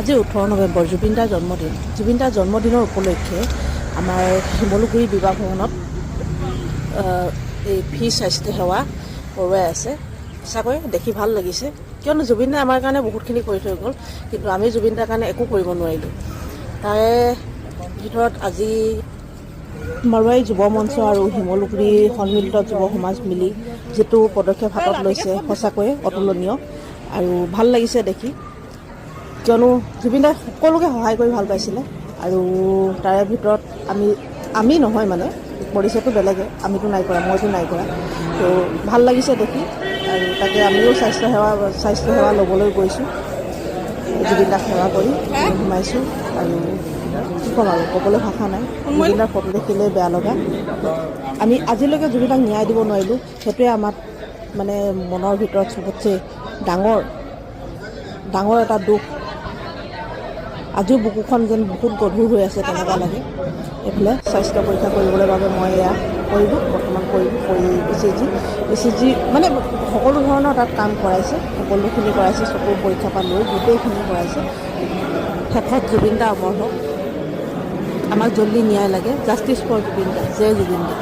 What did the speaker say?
আজি 18 নৱেম্বৰ জুবিন দাৰ জন্মদিন। জুবিন দাৰ জন্মদিনৰ উপলক্ষে আমাৰ শিমলুগুৰি বিবাহ ভৱনত এই ফ্ৰী স্বাস্থ্য সেৱা কৰোৱাই আছে। সঁচাকৈ দেখি ভাল লাগিছে, কিয়নো জুবিন দাই আমাৰ কাৰণে বহুতখিনি কৰি থৈ গ'ল, কিন্তু আমি জুবিন দাৰ কাৰণে একো কৰিব নোৱাৰিলোঁ। তাৰে ভিতৰত আজি মাৰোৱাৰী যুৱ মঞ্চ আৰু শিমলুগুৰি সন্মিলিত যুৱ সমাজ মিলি যিটো পদক্ষেপ হাতত লৈছে সঁচাকৈয়ে অতুলনীয় আৰু ভাল লাগিছে দেখি, কিয়নো জুবিন দাই সকলোকে সহায় কৰি ভাল পাইছিলে। আৰু তাৰে ভিতৰত আমি নহয় মানে কৰিছেতো বেলেগে, আমিতো নাই কৰা, মইতো নাই কৰা, তো ভাল লাগিছে দেখি। আৰু তাকে আমিও স্বাস্থ্য সেৱা ল'বলৈ গৈছোঁ, জুবিন দাক সেৱা কৰি সোমাইছোঁ। আৰু কি ক'ম আৰু, ক'বলৈ ভাষা নাই। জুবিন দাৰ ফটো দেখিলে বেয়া লগা। আমি আজিলৈকে জুবিন দাক ন্যায় দিব নোৱাৰিলোঁ, সেইটোৱে আমাক মানে মনৰ ভিতৰত চবতছে ডাঙৰ এটা দুখ। আজিও বুকুখন যেন বহুত গধুৰ হৈ আছে তেনেকুৱা লাগে। এইফালে স্বাস্থ্য পৰীক্ষা কৰিবলৈ বাবে মই এয়া বৰ্তমান কৰি ECG মানে সকলো ধৰণৰ তাত কাম কৰাইছে, সকলোখিনি কৰাইছে, চকুৰ পৰীক্ষাৰ পৰা লৈ গোটেইখিনি কৰাইছে। শেষত জুবিন দা অমৰ হওক, আমাক জল্দি ন্যায় লাগে। জাষ্টিছ ফৰ জুবিন দা, জয় জুবিন দা।